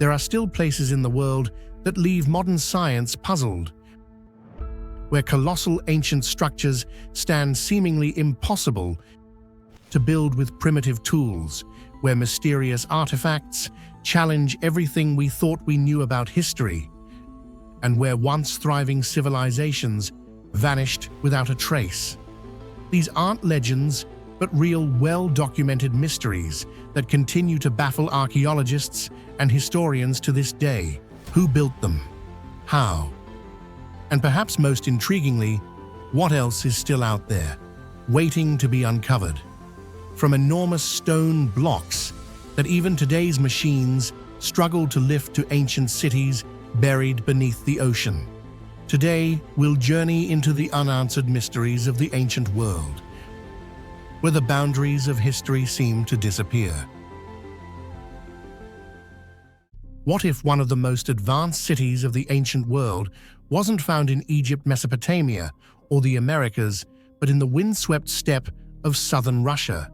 there are still places in the world that leave modern science puzzled, where colossal ancient structures stand seemingly impossible to build with primitive tools, where mysterious artifacts challenge everything we thought we knew about history, and where once thriving civilizations vanished without a trace. These aren't legends, but real, well-documented mysteries that continue to baffle archaeologists and historians to this day. Who built them? How? And perhaps most intriguingly, what else is still out there, waiting to be uncovered? From enormous stone blocks that even today's machines struggle to lift to ancient cities buried beneath the ocean. Today, we'll journey into the unanswered mysteries of the ancient world, where the boundaries of history seem to disappear. What if one of the most advanced cities of the ancient world wasn't found in Egypt, Mesopotamia, or the Americas, but in the windswept steppe of southern Russia,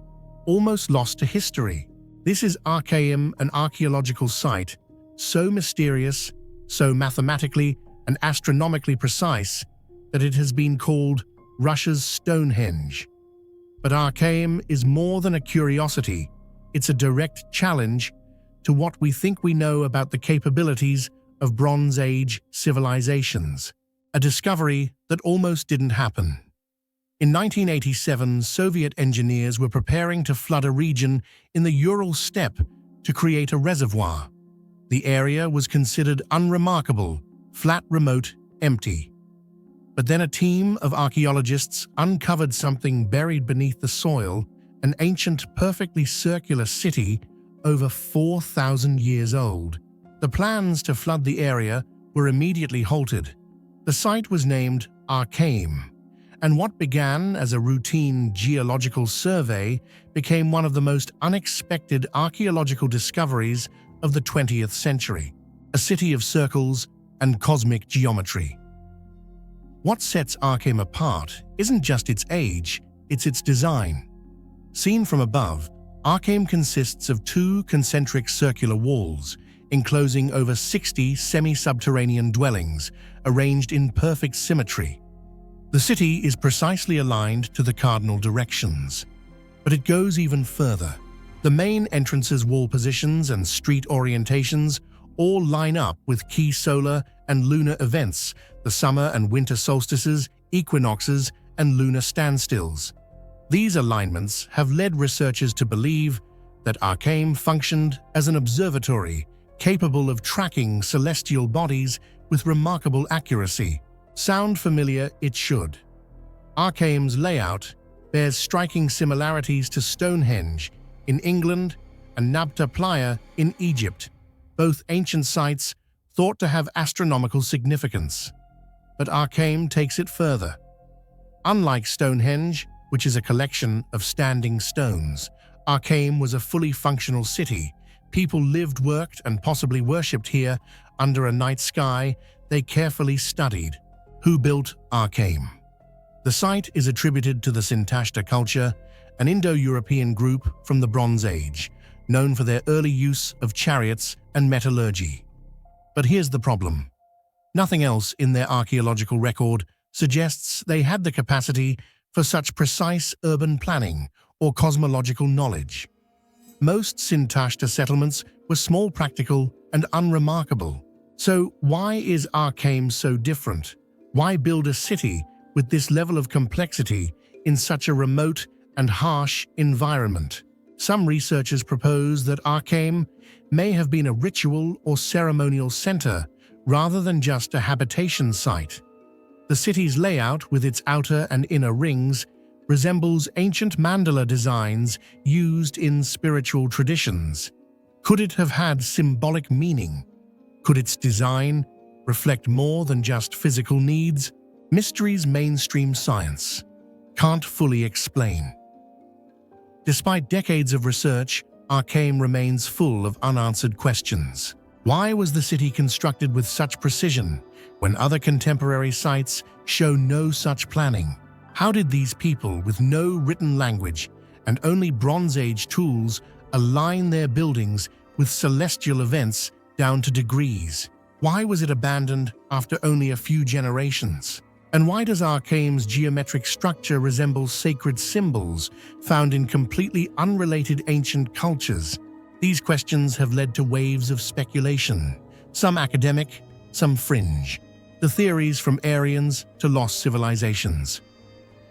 almost lost to history? This is Archaeum, an archaeological site so mysterious, so mathematically and astronomically precise that it has been called Russia's Stonehenge. But Archaeum is more than a curiosity. It's a direct challenge to what we think we know about the capabilities of Bronze Age civilizations, a discovery that almost didn't happen. In 1987, Soviet engineers were preparing to flood a region in the Ural steppe to create a reservoir. The area was considered unremarkable, flat, remote, empty. But then a team of archaeologists uncovered something buried beneath the soil, an ancient, perfectly circular city over 4,000 years old. The plans to flood the area were immediately halted. The site was named Archaeum, and what began as a routine geological survey became one of the most unexpected archaeological discoveries of the 20th century, a city of circles and cosmic geometry. What sets Archaeum apart isn't just its age, it's its design. Seen from above, Archaeum consists of two concentric circular walls, enclosing over 60 semi-subterranean dwellings, arranged in perfect symmetry. The city is precisely aligned to the cardinal directions, but it goes even further. The main entrance's wall positions and street orientations all line up with key solar and lunar events, the summer and winter solstices, equinoxes, and lunar standstills. These alignments have led researchers to believe that Archaeum functioned as an observatory capable of tracking celestial bodies with remarkable accuracy. Sound familiar? It should. Archaeum's layout bears striking similarities to Stonehenge in England and Nabta Playa in Egypt, both ancient sites thought to have astronomical significance. But Archaeum takes it further. Unlike Stonehenge, which is a collection of standing stones, Archaeum was a fully functional city. People lived, worked, and possibly worshipped here under a night sky they carefully studied. Who built Archaeum? The site is attributed to the Sintashta culture, an Indo-European group from the Bronze Age, known for their early use of chariots and metallurgy. But here's the problem. Nothing else in their archaeological record suggests they had the capacity for such precise urban planning or cosmological knowledge. Most Sintashta settlements were small, practical, and unremarkable. So why is Archaeum so different? Why build a city with this level of complexity in such a remote and harsh environment? Some researchers propose that Archaeum may have been a ritual or ceremonial center rather than just a habitation site. The city's layout, with its outer and inner rings, resembles ancient mandala designs used in spiritual traditions. Could it have had symbolic meaning? Could its design reflect more than just physical needs? Mysteries mainstream science can't fully explain. Despite decades of research, Archaeum remains full of unanswered questions. Why was the city constructed with such precision when other contemporary sites show no such planning? How did these people with no written language and only Bronze Age tools align their buildings with celestial events down to degrees. Why was it abandoned after only a few generations? And why does Archaeum's geometric structure resemble sacred symbols found in completely unrelated ancient cultures? These questions have led to waves of speculation, some academic, some fringe. The theories from Aryans to lost civilizations.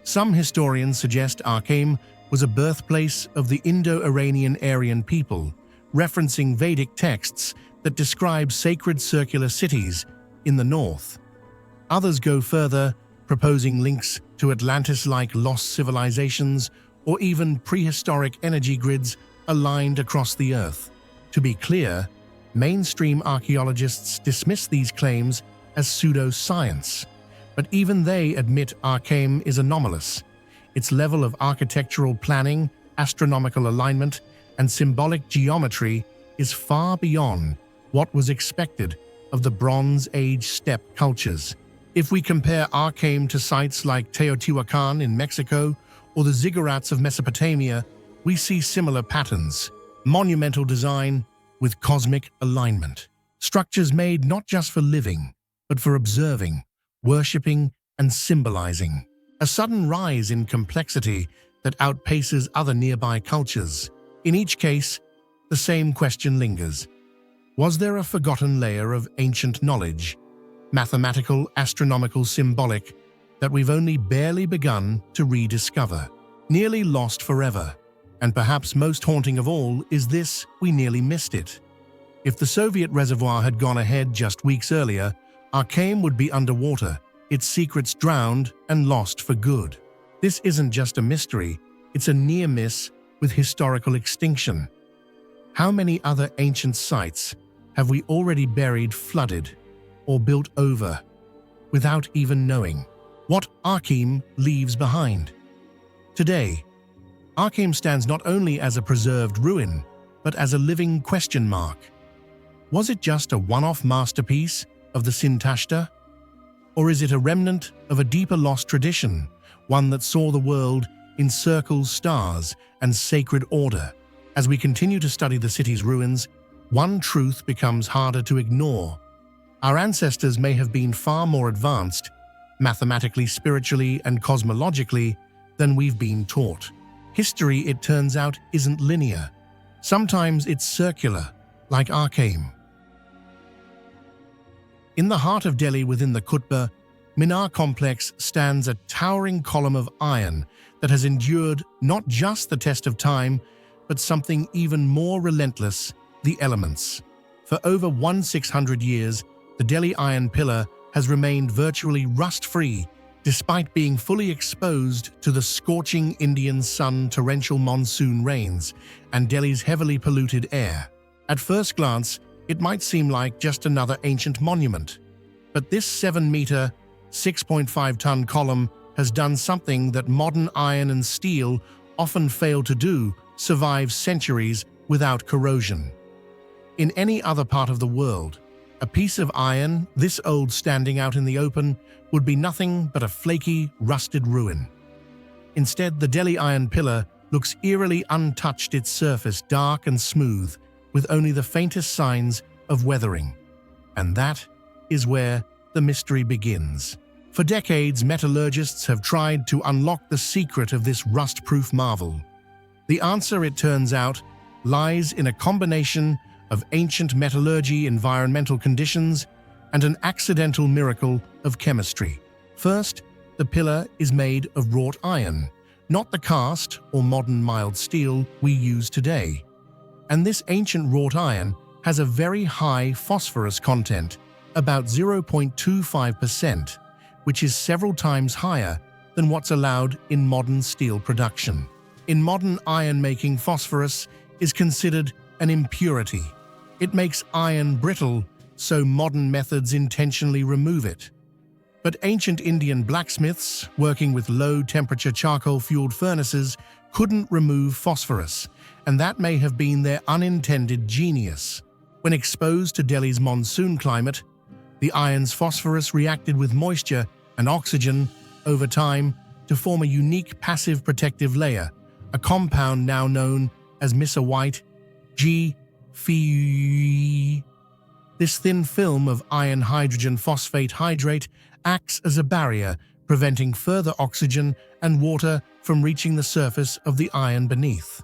Some historians suggest Archaeum was a birthplace of the Indo-Iranian Aryan people, referencing Vedic texts that describe sacred circular cities in the north. Others go further, proposing links to Atlantis-like lost civilizations or even prehistoric energy grids aligned across the Earth. To be clear, mainstream archaeologists dismiss these claims as pseudo-science, but even they admit Archaeum is anomalous. Its level of architectural planning, astronomical alignment, and symbolic geometry is far beyond what was expected of the Bronze Age steppe cultures. If we compare Archaeum to sites like Teotihuacan in Mexico or the ziggurats of Mesopotamia, we see similar patterns: monumental design with cosmic alignment. Structures made not just for living, but for observing, worshipping, and symbolizing. A sudden rise in complexity that outpaces other nearby cultures. In each case, the same question lingers. Was there a forgotten layer of ancient knowledge, mathematical, astronomical, symbolic, that we've only barely begun to rediscover? Nearly lost forever. And perhaps most haunting of all is this: we nearly missed it. If the Soviet reservoir had gone ahead just weeks earlier, Archaeum would be underwater, its secrets drowned and lost for good. This isn't just a mystery, it's a near miss with historical extinction. How many other ancient sites have we already buried, flooded, or built over without even knowing what Archaeum leaves behind? Today, Archaeum stands not only as a preserved ruin, but as a living question mark. Was it just a one-off masterpiece of the Sintashta? Or is it a remnant of a deeper lost tradition, one that saw the world in circles, stars, and sacred order? As we continue to study the city's ruins, one truth becomes harder to ignore. Our ancestors may have been far more advanced, mathematically, spiritually, and cosmologically, than we've been taught. History, it turns out, isn't linear. Sometimes it's circular, like Archaeum. In the heart of Delhi, within the Qutb Minar complex, stands a towering column of iron that has endured not just the test of time, but something even more relentless: the elements. For over 1,600 years, the Delhi Iron Pillar has remained virtually rust-free, despite being fully exposed to the scorching Indian sun, torrential monsoon rains, and Delhi's heavily polluted air. At first glance, it might seem like just another ancient monument. But this 7-meter, 6.5-ton column has done something that modern iron and steel often fail to do: survive centuries without corrosion. In any other part of the world, a piece of iron this old standing out in the open would be nothing but a flaky, rusted ruin. Instead, the Delhi Iron Pillar looks eerily untouched, its surface dark and smooth, with only the faintest signs of weathering. And that is where the mystery begins. For decades, metallurgists have tried to unlock the secret of this rust-proof marvel. The answer, it turns out, lies in a combination of ancient metallurgy, environmental conditions, and an accidental miracle of chemistry. First, the pillar is made of wrought iron, not the cast or modern mild steel we use today. And this ancient wrought iron has a very high phosphorus content, about 0.25%, which is several times higher than what's allowed in modern steel production. In modern iron-making, phosphorus is considered an impurity. It makes iron brittle, so modern methods intentionally remove it. But ancient Indian blacksmiths, working with low-temperature charcoal-fueled furnaces, couldn't remove phosphorus, and that may have been their unintended genius. When exposed to Delhi's monsoon climate, the iron's phosphorus reacted with moisture and oxygen over time to form a unique passive protective layer, a compound now known as Mesa White G. This thin film of iron hydrogen phosphate hydrate acts as a barrier, preventing further oxygen and water from reaching the surface of the iron beneath.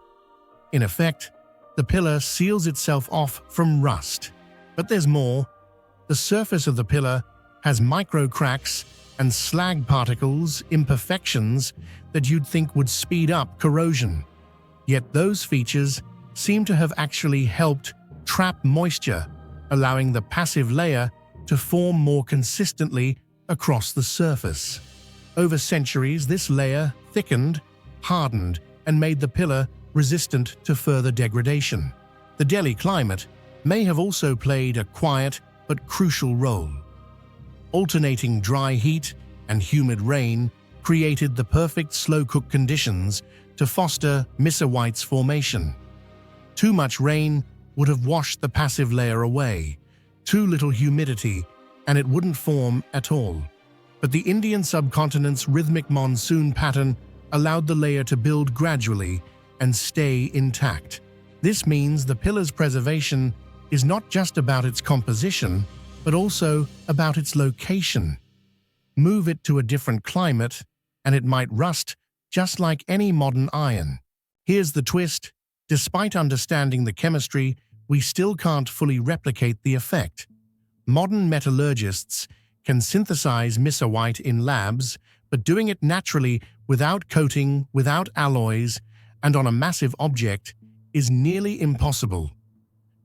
In effect, the pillar seals itself off from rust. But there's more. The surface of the pillar has micro cracks and slag particles, imperfections that you'd think would speed up corrosion. Yet those features seem to have actually helped trap moisture, allowing the passive layer to form more consistently across the surface. Over centuries, this layer thickened, hardened, and made the pillar resistant to further degradation. The Delhi climate may have also played a quiet but crucial role. Alternating dry heat and humid rain created the perfect slow-cook conditions to foster mica-white's formation. Too much rain would have washed the passive layer away, too little humidity, and it wouldn't form at all. But the Indian subcontinent's rhythmic monsoon pattern allowed the layer to build gradually and stay intact. This means the pillar's preservation is not just about its composition, but also about its location. Move it to a different climate, and it might rust just like any modern iron. Here's the twist: despite understanding the chemistry, we still can't fully replicate the effect. Modern metallurgists can synthesize mica-white in labs, but doing it naturally without coating, without alloys, and on a massive object is nearly impossible.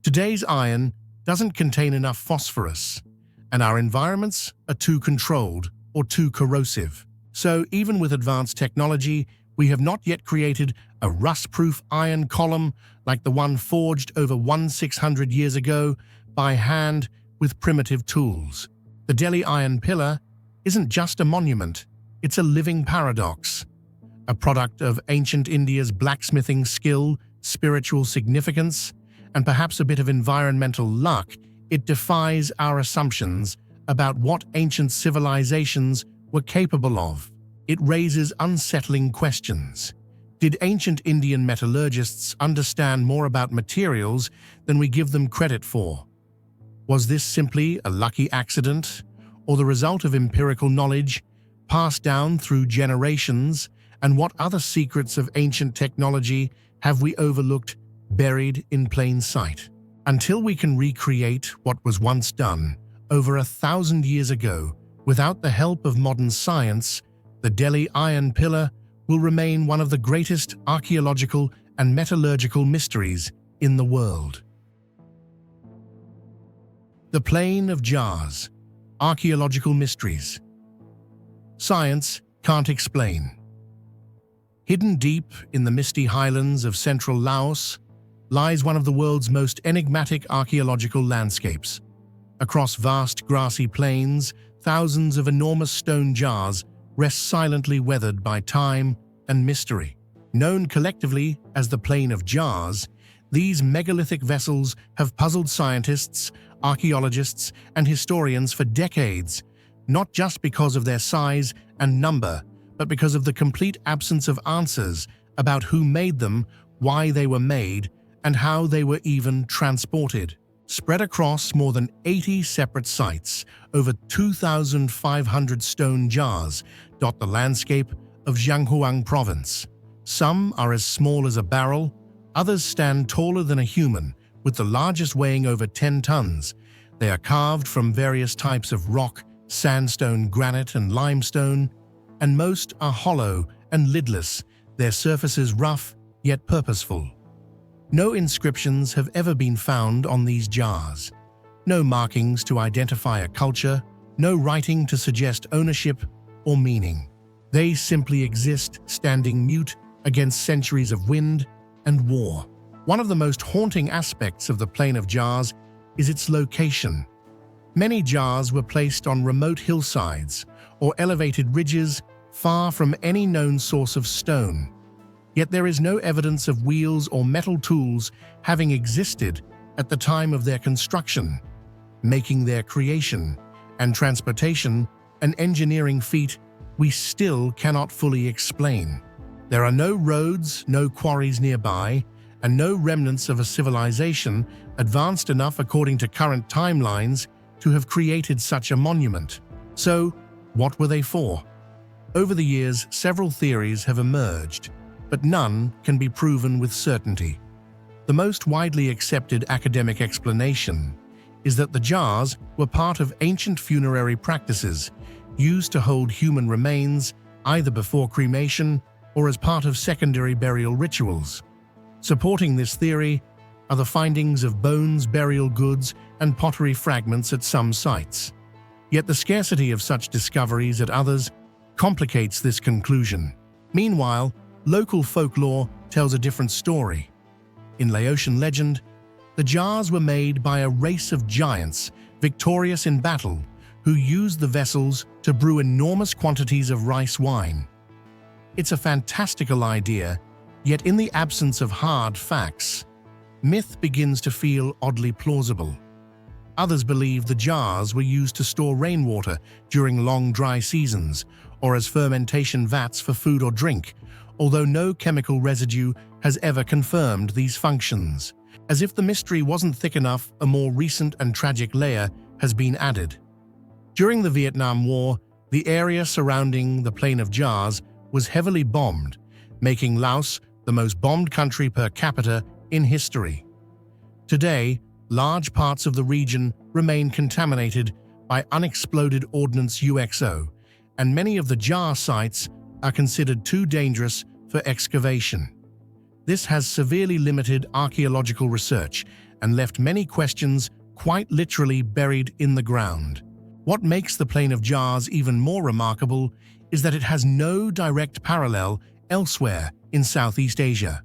Today's iron doesn't contain enough phosphorus, and our environments are too controlled or too corrosive. So even with advanced technology, we have not yet created a rust-proof iron column like the one forged over 1,600 years ago by hand with primitive tools. The Delhi Iron Pillar isn't just a monument, it's a living paradox. A product of ancient India's blacksmithing skill, spiritual significance, and perhaps a bit of environmental luck, it defies our assumptions about what ancient civilizations were capable of. It raises unsettling questions. Did ancient Indian metallurgists understand more about materials than we give them credit for? Was this simply a lucky accident, or the result of empirical knowledge passed down through generations? And what other secrets of ancient technology have we overlooked, buried in plain sight? Until we can recreate what was once done over 1,000 years ago without the help of modern science, the Delhi Iron Pillar will remain one of the greatest archaeological and metallurgical mysteries in the world. The Plain of Jars. Archaeological mysteries. Science can't explain. Hidden deep in the misty highlands of central Laos lies one of the world's most enigmatic archaeological landscapes. Across vast grassy plains, thousands of enormous stone jars rest silently, weathered by time and mystery. Known collectively as the Plain of Jars, these megalithic vessels have puzzled scientists, archaeologists, and historians for decades, not just because of their size and number, but because of the complete absence of answers about who made them, why they were made, and how they were even transported. Spread across more than 80 separate sites, over 2,500 stone jars dot the landscape of Zhangjiagang province. Some are as small as a barrel, others stand taller than a human, with the largest weighing over 10 tons. They are carved from various types of rock, sandstone, granite, and limestone, and most are hollow and lidless, their surfaces rough yet purposeful. No inscriptions have ever been found on these jars. No markings to identify a culture, no writing to suggest ownership or meaning. They simply exist, standing mute against centuries of wind and war. One of the most haunting aspects of the Plain of Jars is its location. Many jars were placed on remote hillsides or elevated ridges far from any known source of stone. Yet there is no evidence of wheels or metal tools having existed at the time of their construction, making their creation and transportation an engineering feat we still cannot fully explain. There are no roads, no quarries nearby, and no remnants of a civilization advanced enough according to current timelines to have created such a monument. So, what were they for? Over the years, several theories have emerged, but none can be proven with certainty. The most widely accepted academic explanation is that the jars were part of ancient funerary practices used to hold human remains either before cremation or as part of secondary burial rituals. Supporting this theory are the findings of bones, burial goods, and pottery fragments at some sites. Yet the scarcity of such discoveries at others complicates this conclusion. Meanwhile, local folklore tells a different story. In Laotian legend, the jars were made by a race of giants victorious in battle who used the vessels to brew enormous quantities of rice wine. It's a fantastical idea, yet in the absence of hard facts, myth begins to feel oddly plausible. Others believe the jars were used to store rainwater during long dry seasons or as fermentation vats for food or drink, although no chemical residue has ever confirmed these functions. As if the mystery wasn't thick enough, a more recent and tragic layer has been added. During the Vietnam War, the area surrounding the Plain of Jars was heavily bombed, making Laos the most bombed country per capita in history. Today, large parts of the region remain contaminated by unexploded ordnance UXO, and many of the jar sites are considered too dangerous for excavation. This has severely limited archaeological research and left many questions quite literally buried in the ground. What makes the Plain of Jars even more remarkable is that it has no direct parallel elsewhere in Southeast Asia.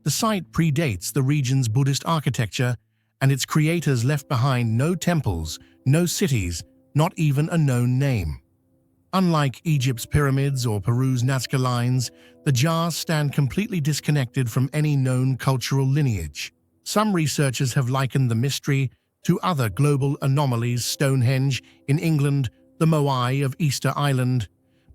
The site predates the region's Buddhist architecture, and its creators left behind no temples, no cities, not even a known name. Unlike Egypt's pyramids or Peru's Nazca lines, the jars stand completely disconnected from any known cultural lineage. Some researchers have likened the mystery to other global anomalies, Stonehenge in England, the Moai of Easter Island,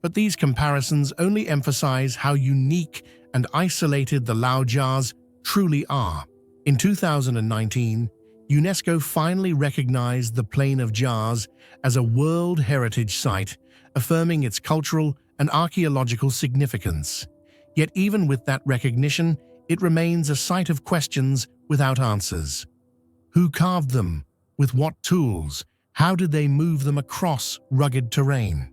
but these comparisons only emphasize how unique and isolated the Lao jars truly are. In 2019, UNESCO finally recognized the Plain of Jars as a World Heritage Site, affirming its cultural and archaeological significance. Yet even with that recognition, it remains a site of questions without answers. Who carved them? With what tools? How did they move them across rugged terrain?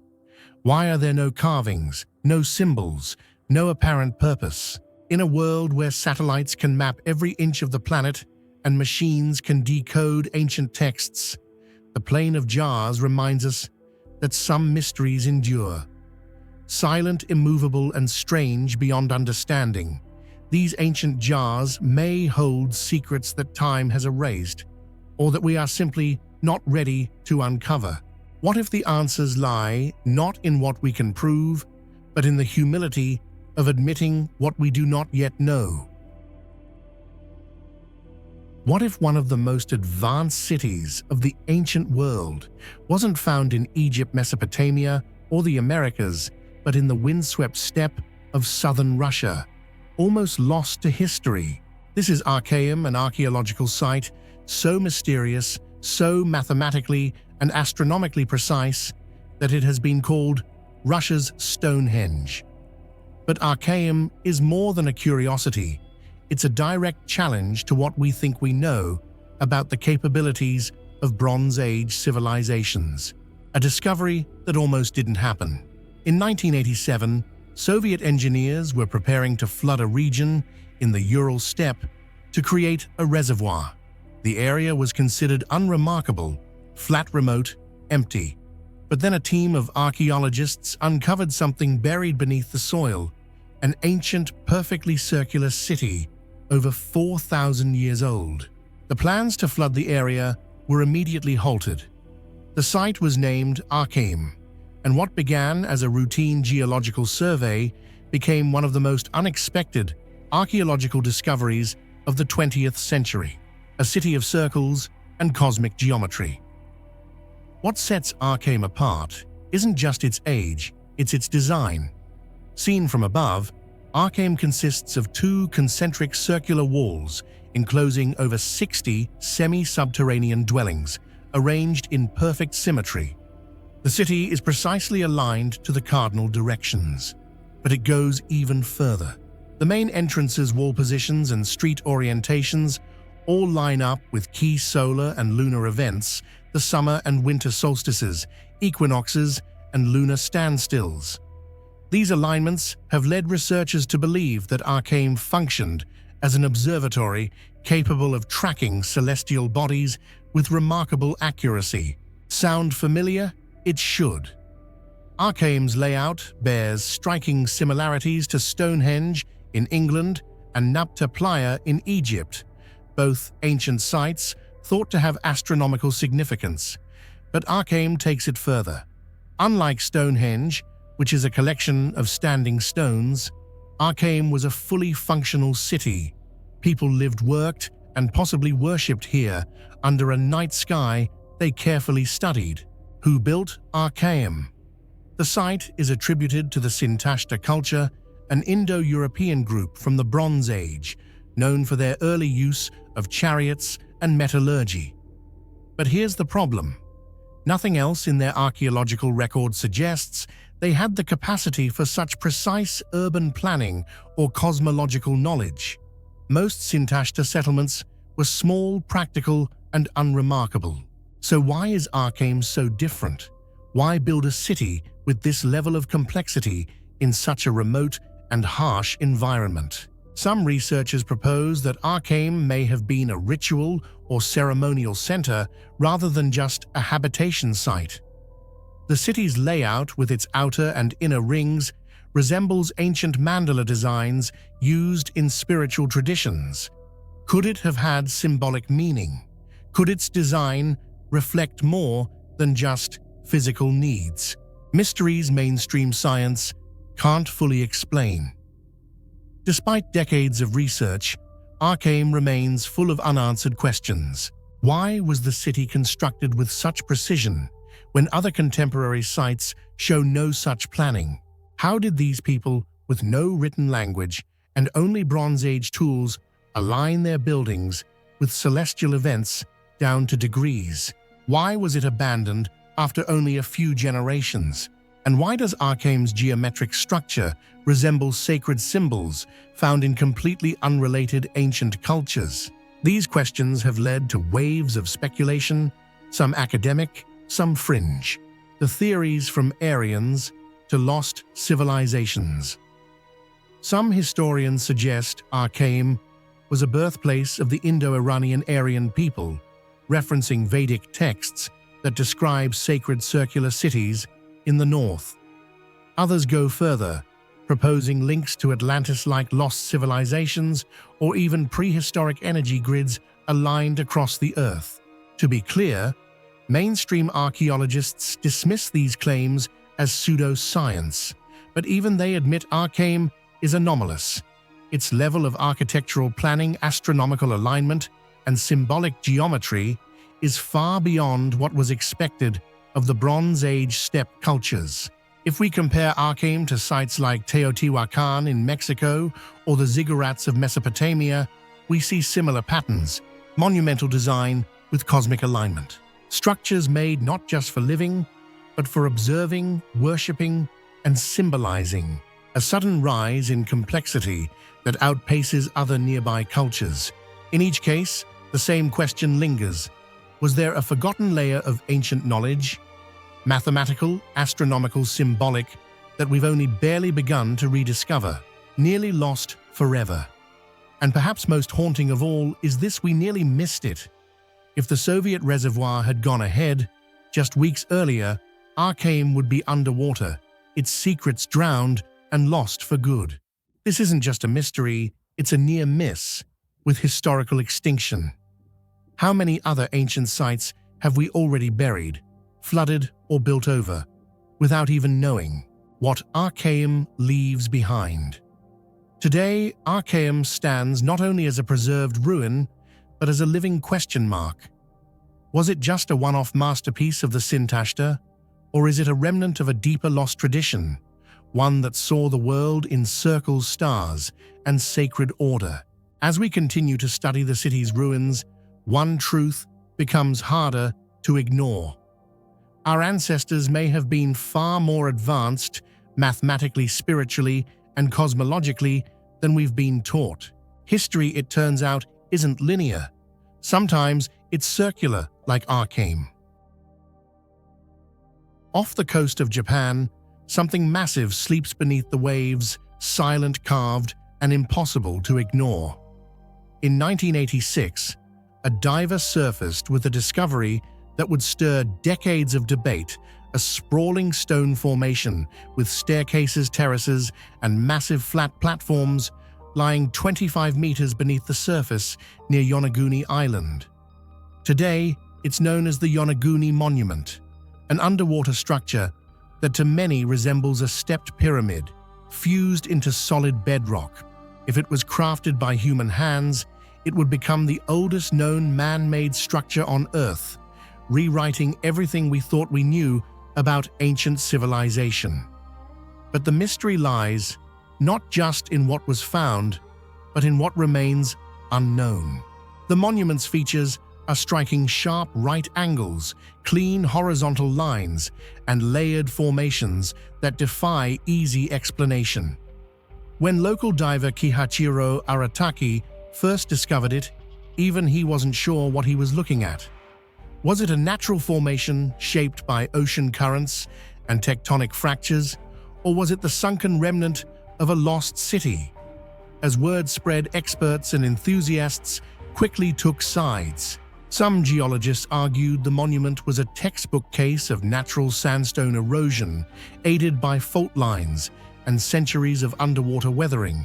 Why are there no carvings, no symbols, no apparent purpose? In a world where satellites can map every inch of the planet and machines can decode ancient texts, the Plain of Jars reminds us that some mysteries endure. Silent, immovable, and strange beyond understanding, these ancient jars may hold secrets that time has erased, or that we are simply not ready to uncover. What if the answers lie not in what we can prove, but in the humility of admitting what we do not yet know? What if one of the most advanced cities of the ancient world wasn't found in Egypt, Mesopotamia, or the Americas, but in the windswept steppe of southern Russia, almost lost to history? This is Archaeum, an archaeological site so mysterious, so mathematically and astronomically precise that it has been called Russia's Stonehenge. But Archaeum is more than a curiosity. It's a direct challenge to what we think we know about the capabilities of Bronze Age civilizations, a discovery that almost didn't happen. In 1987, Soviet engineers were preparing to flood a region in the Ural steppe to create a reservoir. The area was considered unremarkable, flat, remote, empty. But then a team of archaeologists uncovered something buried beneath the soil, an ancient, perfectly circular city over 4,000 years old. The plans to flood the area were immediately halted. The site was named Archaeum, and what began as a routine geological survey became one of the most unexpected archaeological discoveries of the 20th century, a city of circles and cosmic geometry. What sets Archaeum apart isn't just its age, it's its design. Seen from above, Archaeum consists of two concentric circular walls enclosing over 60 semi-subterranean dwellings, arranged in perfect symmetry. The city is precisely aligned to the cardinal directions, but it goes even further. The main entrances, wall positions, and street orientations all line up with key solar and lunar events, the summer and winter solstices, equinoxes, and lunar standstills. These alignments have led researchers to believe that Archaeum functioned as an observatory capable of tracking celestial bodies with remarkable accuracy. Sound familiar? It should. Archaeum's layout bears striking similarities to Stonehenge in England and Nabta Playa in Egypt, both ancient sites thought to have astronomical significance. But Archaeum takes it further. Unlike Stonehenge, which is a collection of standing stones, Archaeum was a fully functional city. People lived, worked, and possibly worshipped here under a night sky they carefully studied. Who built Archaeum? The site is attributed to the Sintashta culture, an Indo-European group from the Bronze Age, known for their early use of chariots and metallurgy. But here's the problem. Nothing else in their archaeological record suggests they had the capacity for such precise urban planning or cosmological knowledge. Most Sintashta settlements were small, practical, and unremarkable. So why is Archaeum so different? Why build a city with this level of complexity in such a remote and harsh environment? Some researchers propose that Archaeum may have been a ritual or ceremonial center rather than just a habitation site. The city's layout, with its outer and inner rings, resembles ancient mandala designs used in spiritual traditions. Could it have had symbolic meaning? Could its design reflect more than just physical needs? Mysteries mainstream science can't fully explain. Despite decades of research, Archaeum remains full of unanswered questions. Why was the city constructed with such precision when other contemporary sites show no such planning? How did these people, with no written language and only Bronze Age tools, align their buildings with celestial events down to degrees? Why was it abandoned after only a few generations? And why does Archaeum's geometric structure resemble sacred symbols found in completely unrelated ancient cultures? These questions have led to waves of speculation, some academic, some fringe. The theories from Aryans to lost civilizations. Some historians suggest Archaeum was a birthplace of the Indo-Iranian Aryan people, referencing Vedic texts that describe sacred circular cities in the north. Others go further, proposing links to Atlantis-like lost civilizations or even prehistoric energy grids aligned across the Earth. To be clear, mainstream archaeologists dismiss these claims as pseudoscience, but even they admit Archaeum is anomalous. Its level of architectural planning, astronomical alignment, and symbolic geometry is far beyond what was expected of the Bronze Age steppe cultures. If we compare Archaeum to sites like Teotihuacan in Mexico or the ziggurats of Mesopotamia, we see similar patterns: monumental design with cosmic alignment. Structures made not just for living, but for observing, worshipping, and symbolizing. A sudden rise in complexity that outpaces other nearby cultures. In each case, the same question lingers. Was there a forgotten layer of ancient knowledge, mathematical, astronomical, symbolic, that we've only barely begun to rediscover, nearly lost forever? And perhaps most haunting of all is this: we nearly missed it. If the Soviet reservoir had gone ahead just weeks earlier, Archaeum would be underwater, its secrets drowned and lost for good. This isn't just a mystery, it's a near miss, with historical extinction. How many other ancient sites have we already buried, flooded, or built over, without even knowing what Archaeum leaves behind? Today, Archaeum stands not only as a preserved ruin, but as a living question mark. Was it just a one-off masterpiece of the Sintashta, or is it a remnant of a deeper lost tradition, one that saw the world encircle stars and sacred order. As we continue to study the city's ruins, one truth becomes harder to ignore. Our ancestors may have been far more advanced mathematically, spiritually, and cosmologically than we've been taught. History, it turns out, isn't linear. Sometimes it's circular, like Archaeological. Off the coast of Japan, something massive sleeps beneath the waves, silent, carved, and impossible to ignore. In 1986, a diver surfaced with a discovery that would stir decades of debate: a sprawling stone formation with staircases, terraces, and massive flat platforms lying 25 meters beneath the surface near Yonaguni Island. Today, it's known as the Yonaguni Monument, an underwater structure that to many resembles a stepped pyramid, fused into solid bedrock. If it was crafted by human hands, it would become the oldest known man-made structure on Earth, rewriting everything we thought we knew about ancient civilization. But the mystery lies not just in what was found, but in what remains unknown. The monument's features are striking sharp right angles, clean horizontal lines, and layered formations that defy easy explanation. When local diver Kihachiro Arataki first discovered it, even he wasn't sure what he was looking at. Was it a natural formation shaped by ocean currents and tectonic fractures, or was it the sunken remnant of a lost city? As word spread, experts and enthusiasts quickly took sides. Some geologists argued the monument was a textbook case of natural sandstone erosion, aided by fault lines and centuries of underwater weathering.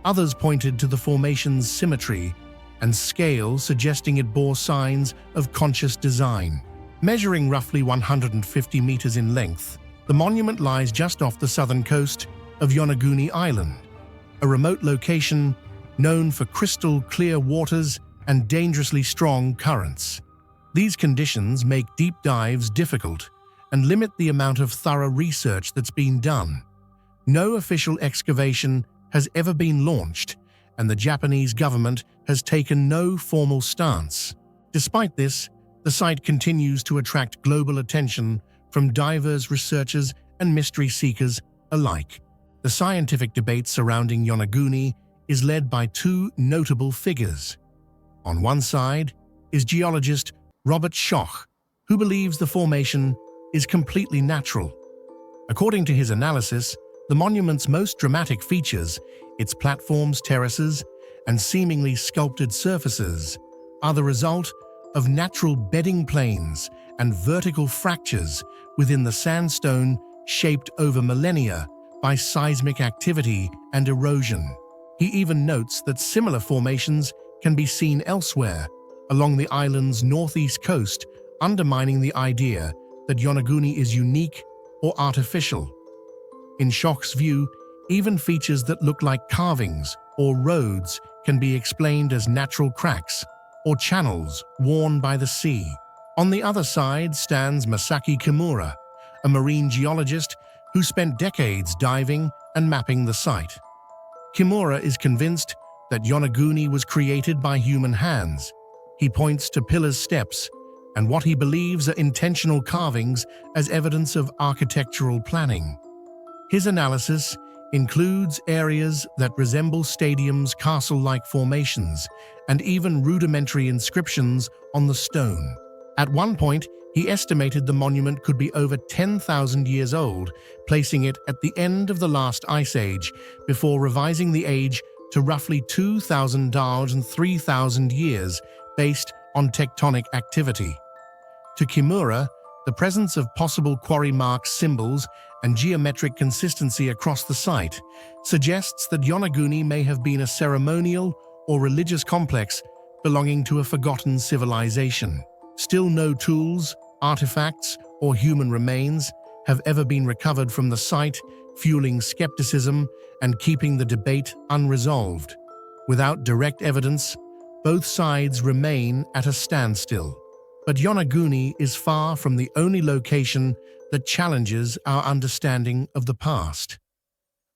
Others pointed to the formation's symmetry and scale, suggesting it bore signs of conscious design. Measuring roughly 150 meters in length, the monument lies just off the southern coast of Yonaguni Island, a remote location known for crystal-clear waters and dangerously strong currents. These conditions make deep dives difficult and limit the amount of thorough research that's been done. No official excavation has ever been launched, and the Japanese government has taken no formal stance. Despite this, the site continues to attract global attention from divers, researchers, and mystery seekers alike. The scientific debate surrounding Yonaguni is led by two notable figures. On one side is geologist Robert Schoch, who believes the formation is completely natural. According to his analysis, the monument's most dramatic features, its platforms, terraces, and seemingly sculpted surfaces, are the result of natural bedding planes and vertical fractures within the sandstone shaped over millennia by seismic activity and erosion. He even notes that similar formations can be seen elsewhere along the island's northeast coast, undermining the idea that Yonaguni is unique or artificial. In Schoch's view, even features that look like carvings or roads can be explained as natural cracks or channels worn by the sea. On the other side stands Masaki Kimura, a marine geologist who spent decades diving and mapping the site. Kimura is convinced that Yonaguni was created by human hands. He points to pillars, steps, and what he believes are intentional carvings as evidence of architectural planning. His analysis includes areas that resemble stadiums, castle-like formations, and even rudimentary inscriptions on the stone. At one point, he estimated the monument could be over 10,000 years old, placing it at the end of the last ice age, before revising the age to roughly 2,000 and 3,000 years based on tectonic activity. To Kimura, the presence of possible quarry marks, symbols, and geometric consistency across the site suggests that Yonaguni may have been a ceremonial or religious complex belonging to a forgotten civilization. Still, no tools, artifacts, or human remains have ever been recovered from the site, fueling skepticism and keeping the debate unresolved. Without direct evidence, both sides remain at a standstill. But Yonaguni is far from the only location that challenges our understanding of the past.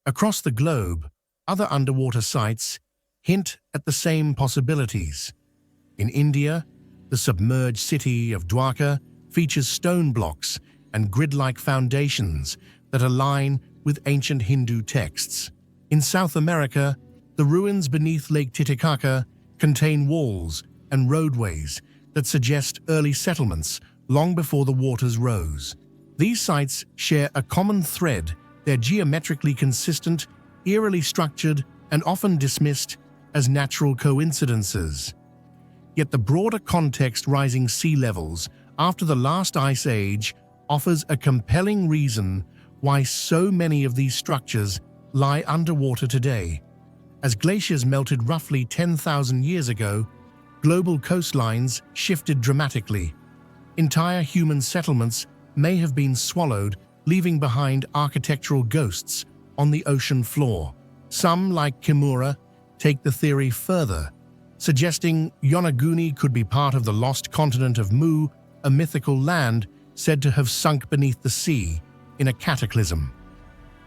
Across the globe, other underwater sites hint at the same possibilities. In India, the submerged city of Dwarka features stone blocks and grid-like foundations that align with ancient Hindu texts. In South America, the ruins beneath Lake Titicaca contain walls and roadways that suggest early settlements long before the waters rose. These sites share a common thread: they're geometrically consistent, eerily structured, and often dismissed as natural coincidences. Yet the broader context, rising sea levels after the last ice age, offers a compelling reason why so many of these structures lie underwater today. As glaciers melted roughly 10,000 years ago, global coastlines shifted dramatically. Entire human settlements may have been swallowed, leaving behind architectural ghosts on the ocean floor. Some, like Kimura, take the theory further, suggesting Yonaguni could be part of the lost continent of Mu, a mythical land said to have sunk beneath the sea in a cataclysm.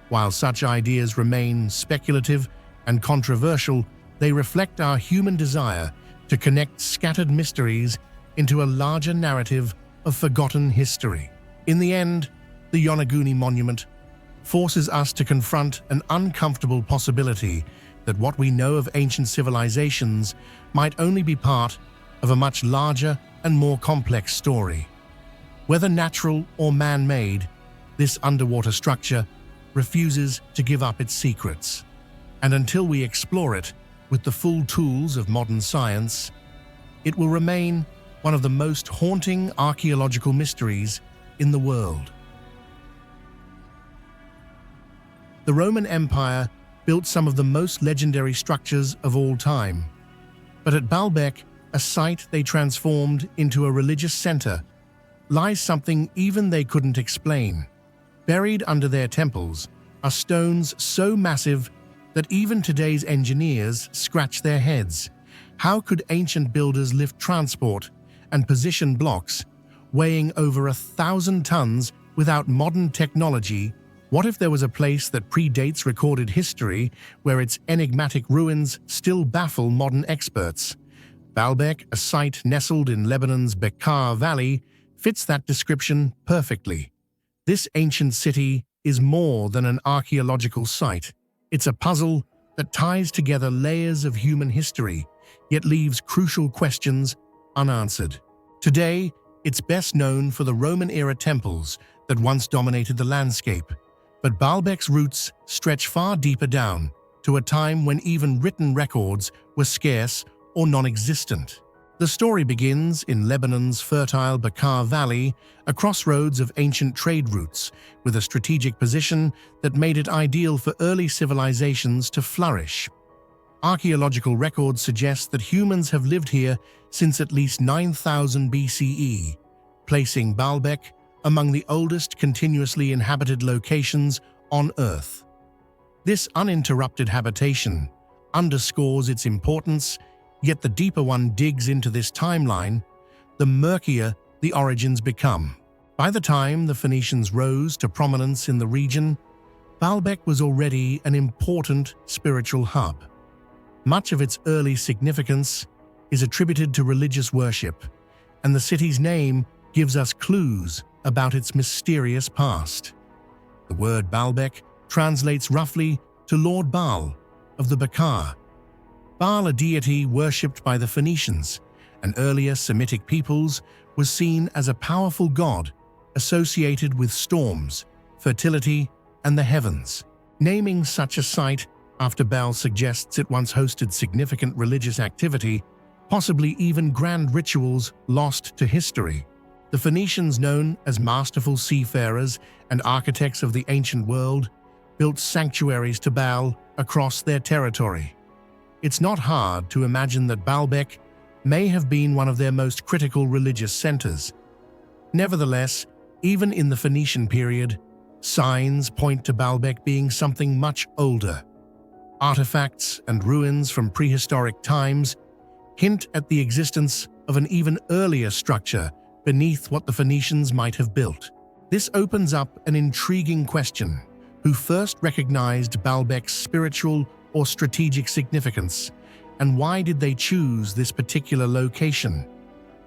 While such ideas remain speculative and controversial, they reflect our human desire to connect scattered mysteries into a larger narrative of forgotten history. In the end, the Yonaguni monument forces us to confront an uncomfortable possibility that what we know of ancient civilizations might only be part of a much larger and more complex story. Whether natural or man-made, this underwater structure refuses to give up its secrets. And until we explore it with the full tools of modern science, it will remain one of the most haunting archaeological mysteries in the world. The Roman Empire built some of the most legendary structures of all time. But at Baalbek, a site they transformed into a religious center, lies something even they couldn't explain. Buried under their temples are stones so massive that even today's engineers scratch their heads. How could ancient builders lift transport and position blocks weighing over 1,000 tons without modern technology? What if there was a place that predates recorded history where its enigmatic ruins still baffle modern experts? Baalbek, a site nestled in Lebanon's Bekaa Valley, fits that description perfectly. This ancient city is more than an archaeological site. It's a puzzle that ties together layers of human history, yet leaves crucial questions unanswered. Today, it's best known for the Roman-era temples that once dominated the landscape. But Baalbek's roots stretch far deeper down, to a time when even written records were scarce or non-existent. The story begins in Lebanon's fertile Bekaa Valley, a crossroads of ancient trade routes, with a strategic position that made it ideal for early civilizations to flourish. Archaeological records suggest that humans have lived here since at least 9,000 BCE, placing Baalbek among the oldest continuously inhabited locations on Earth. This uninterrupted habitation underscores its importance, yet the deeper one digs into this timeline, the murkier the origins become. By the time the Phoenicians rose to prominence in the region, Baalbek was already an important spiritual hub. Much of its early significance is attributed to religious worship, and the city's name gives us clues about its mysterious past. The word Baalbek translates roughly to Lord Baal of the Bekaa. Baal, a deity worshipped by the Phoenicians and earlier Semitic peoples, was seen as a powerful god associated with storms, fertility, and the heavens. Naming such a site after Baal suggests it once hosted significant religious activity, possibly even grand rituals lost to history. The Phoenicians, known as masterful seafarers and architects of the ancient world, built sanctuaries to Baal across their territory. It's not hard to imagine that Baalbek may have been one of their most critical religious centers. Nevertheless, even in the Phoenician period, signs point to Baalbek being something much older. Artifacts and ruins from prehistoric times hint at the existence of an even earlier structure beneath what the Phoenicians might have built. This opens up an intriguing question: who first recognized Baalbek's spiritual or strategic significance, and why did they choose this particular location?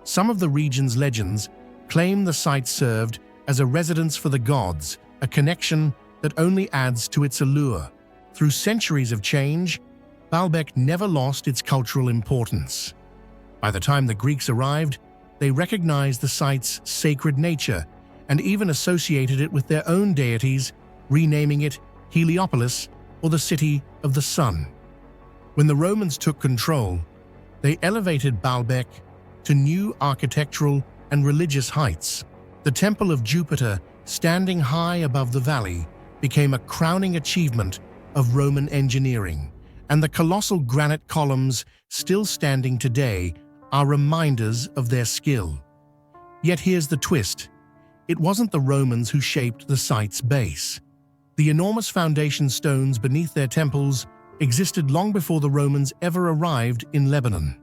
Some of the region's legends claim the site served as a residence for the gods, a connection that only adds to its allure. Through centuries of change, Baalbek never lost its cultural importance. By the time the Greeks arrived, they recognized the site's sacred nature and even associated it with their own deities, renaming it Heliopolis, or the City of the Sun. When the Romans took control, they elevated Baalbek to new architectural and religious heights. The Temple of Jupiter, standing high above the valley, became a crowning achievement of Roman engineering, and the colossal granite columns still standing today are reminders of their skill. Yet here's the twist: it wasn't the Romans who shaped the site's base. The enormous foundation stones beneath their temples existed long before the Romans ever arrived in Lebanon.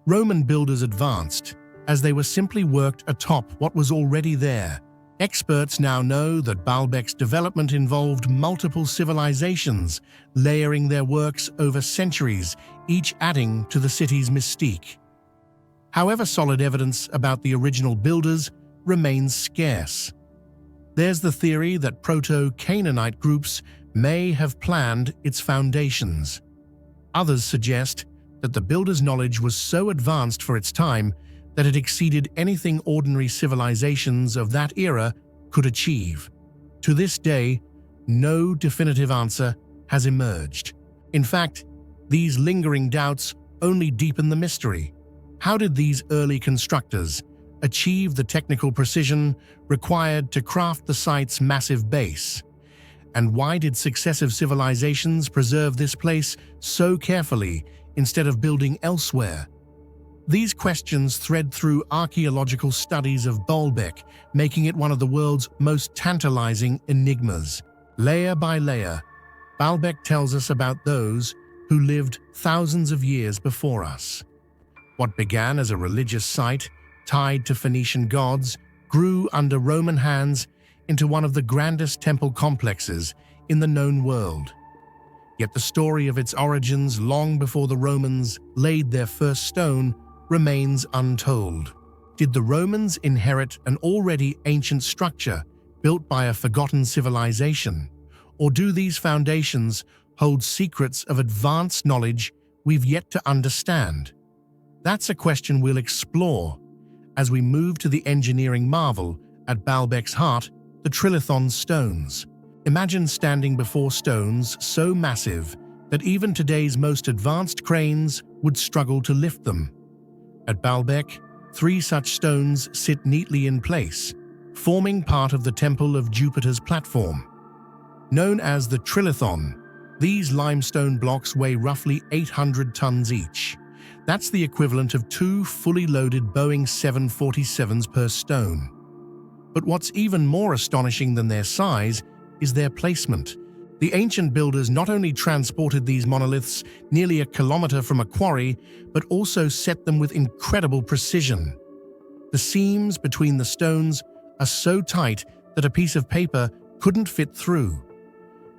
Roman builders advanced as they were simply worked atop what was already there. Experts now know that Baalbek's development involved multiple civilizations, layering their works over centuries, each adding to the city's mystique. However, solid evidence about the original builders remains scarce. There's the theory that Proto-Canaanite groups may have planned its foundations. Others suggest that the builders' knowledge was so advanced for its time that it exceeded anything ordinary civilizations of that era could achieve. To this day, no definitive answer has emerged. In fact, these lingering doubts only deepen the mystery. How did these early constructors achieve the technical precision required to craft the site's massive base? And why did successive civilizations preserve this place so carefully instead of building elsewhere? These questions thread through archaeological studies of Baalbek, making it one of the world's most tantalizing enigmas. Layer by layer, Baalbek tells us about those who lived thousands of years before us. What began as a religious site tied to Phoenician gods grew under Roman hands into one of the grandest temple complexes in the known world. Yet the story of its origins long before the Romans laid their first stone remains untold. Did the Romans inherit an already ancient structure built by a forgotten civilization? Or do these foundations hold secrets of advanced knowledge we've yet to understand? That's a question we'll explore as we move to the engineering marvel at Baalbek's heart, the Trilithon stones. Imagine standing before stones so massive that even today's most advanced cranes would struggle to lift them. At Baalbek, 3 such stones sit neatly in place, forming part of the Temple of Jupiter's platform. Known as the Trilithon, these limestone blocks weigh roughly 800 tons each. That's the equivalent of 2 fully loaded Boeing 747s per stone. But what's even more astonishing than their size is their placement. The ancient builders not only transported these monoliths nearly a kilometer from a quarry, but also set them with incredible precision. The seams between the stones are so tight that a piece of paper couldn't fit through.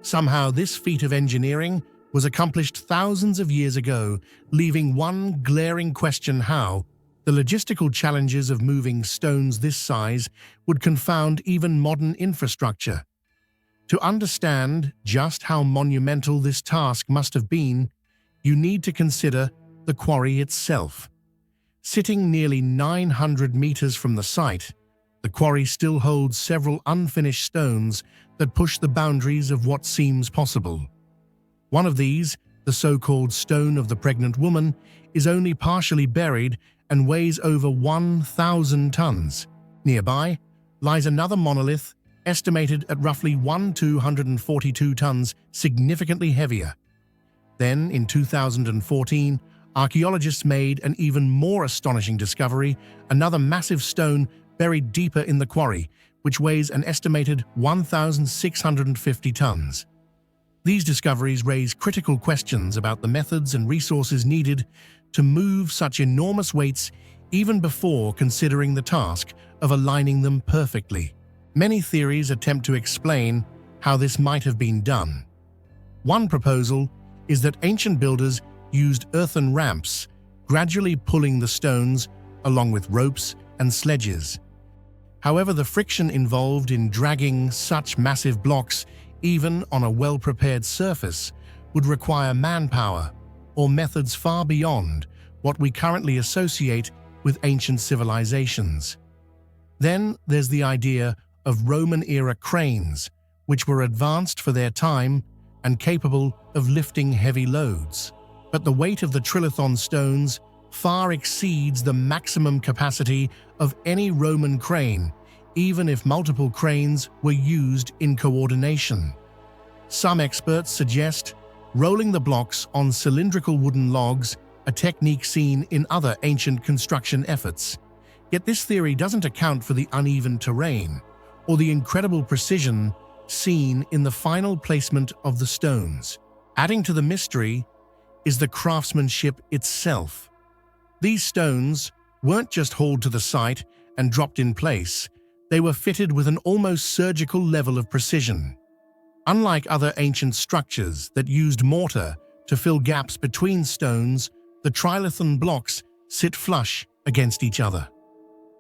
Somehow, this feat of engineering was accomplished thousands of years ago, leaving one glaring question: how? The logistical challenges of moving stones this size would confound even modern infrastructure. To understand just how monumental this task must have been, you need to consider the quarry itself. Sitting nearly 900 meters from the site, the quarry still holds several unfinished stones that push the boundaries of what seems possible. One of these, the so-called Stone of the Pregnant Woman, is only partially buried and weighs over 1,000 tons. Nearby lies another monolith estimated at roughly 1,242 tons, significantly heavier. Then, in 2014, archaeologists made an even more astonishing discovery: another massive stone buried deeper in the quarry, which weighs an estimated 1,650 tons. These discoveries raise critical questions about the methods and resources needed to move such enormous weights, even before considering the task of aligning them perfectly. Many theories attempt to explain how this might have been done. One proposal is that ancient builders used earthen ramps, gradually pulling the stones along with ropes and sledges. However, the friction involved in dragging such massive blocks, even on a well-prepared surface, would require manpower or methods far beyond what we currently associate with ancient civilizations. Then there's the idea of Roman-era cranes, which were advanced for their time and capable of lifting heavy loads. But the weight of the trilithon stones far exceeds the maximum capacity of any Roman crane, even if multiple cranes were used in coordination. Some experts suggest rolling the blocks on cylindrical wooden logs, a technique seen in other ancient construction efforts. Yet this theory doesn't account for the uneven terrain or the incredible precision seen in the final placement of the stones. Adding to the mystery is the craftsmanship itself. These stones weren't just hauled to the site and dropped in place, they were fitted with an almost surgical level of precision. Unlike other ancient structures that used mortar to fill gaps between stones, the trilithon blocks sit flush against each other.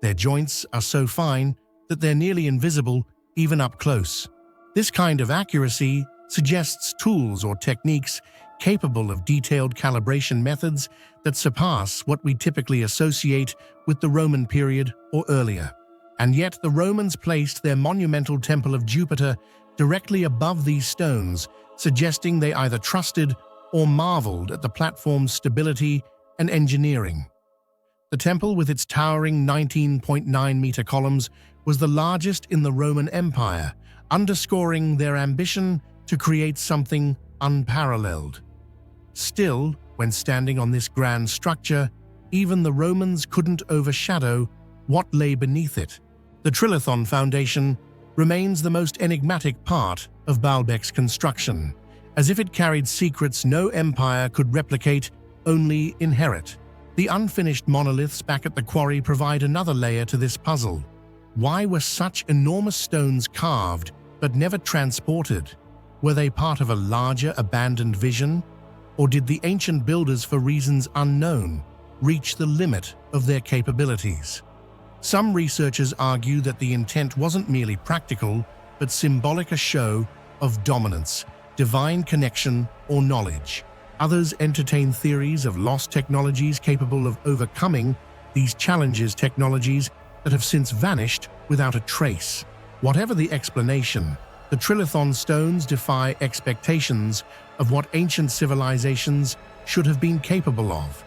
Their joints are so fine that they're nearly invisible even up close. This kind of accuracy suggests tools or techniques capable of detailed calibration methods that surpass what we typically associate with the Roman period or earlier. And yet the Romans placed their monumental Temple of Jupiter directly above these stones, suggesting they either trusted or marveled at the platform's stability and engineering. The temple, with its towering 19.9-meter columns, was the largest in the Roman Empire, underscoring their ambition to create something unparalleled. Still, when standing on this grand structure, even the Romans couldn't overshadow what lay beneath it. The Trilithon Foundation remains the most enigmatic part of Baalbek's construction, as if it carried secrets no empire could replicate, only inherit. The unfinished monoliths back at the quarry provide another layer to this puzzle. Why were such enormous stones carved but never transported? Were they part of a larger abandoned vision? Or did the ancient builders, for reasons unknown, reach the limit of their capabilities? Some researchers argue that the intent wasn't merely practical, but symbolic, a show of dominance, divine connection, or knowledge. Others entertain theories of lost technologies capable of overcoming these challenges, technologies that have since vanished without a trace. Whatever the explanation, the Trilithon stones defy expectations of what ancient civilizations should have been capable of.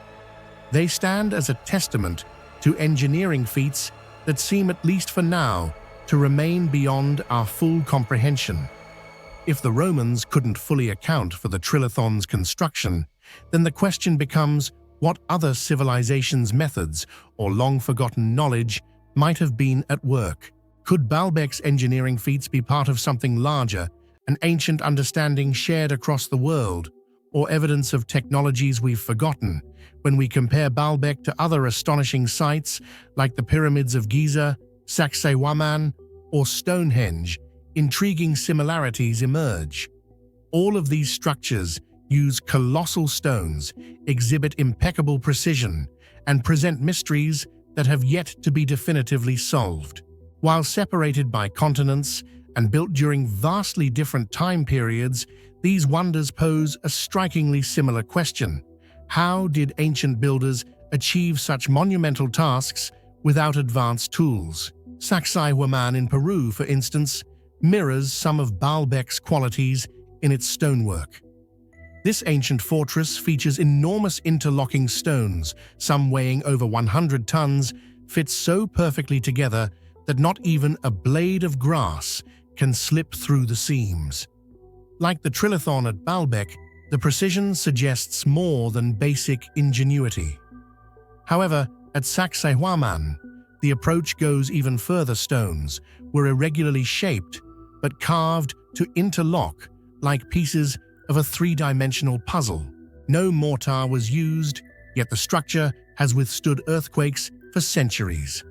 They stand as a testament to engineering feats that seem, at least for now, to remain beyond our full comprehension. If the Romans couldn't fully account for the Trilithon's construction, then the question becomes what other civilizations' methods or long-forgotten knowledge might have been at work. Could Baalbek's engineering feats be part of something larger, an ancient understanding shared across the world, or evidence of technologies we've forgotten? When we compare Baalbek to other astonishing sites like the pyramids of Giza, Sacsayhuaman, or Stonehenge, intriguing similarities emerge. All of these structures use colossal stones, exhibit impeccable precision, and present mysteries that have yet to be definitively solved. While separated by continents and built during vastly different time periods, these wonders pose a strikingly similar question. How did ancient builders achieve such monumental tasks without advanced tools? Sacsayhuaman in Peru, for instance, mirrors some of Baalbek's qualities in its stonework. This ancient fortress features enormous interlocking stones, some weighing over 100 tons, fit so perfectly together that not even a blade of grass can slip through the seams. Like the Trilithon at Baalbek, the precision suggests more than basic ingenuity. However, at Sacsayhuaman, the approach goes even further. Stones were irregularly shaped, but carved to interlock like pieces of a three-dimensional puzzle. No mortar was used, yet the structure has withstood earthquakes for centuries.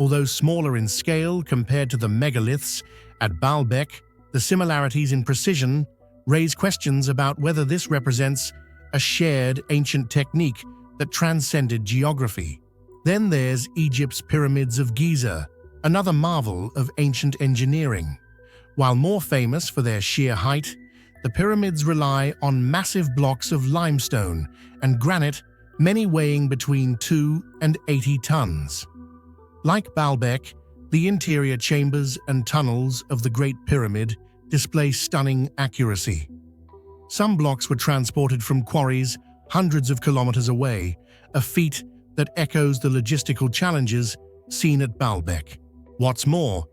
Although smaller in scale compared to the megaliths at Baalbek, the similarities in precision raise questions about whether this represents a shared ancient technique that transcended geography. Then there's Egypt's pyramids of Giza, another marvel of ancient engineering. While more famous for their sheer height, the pyramids rely on massive blocks of limestone and granite, many weighing between 2 and 80 tons. Like Baalbek, the interior chambers and tunnels of the Great Pyramid display stunning accuracy. Some blocks were transported from quarries hundreds of kilometers away, a feat that echoes the logistical challenges seen at Baalbek. What's more,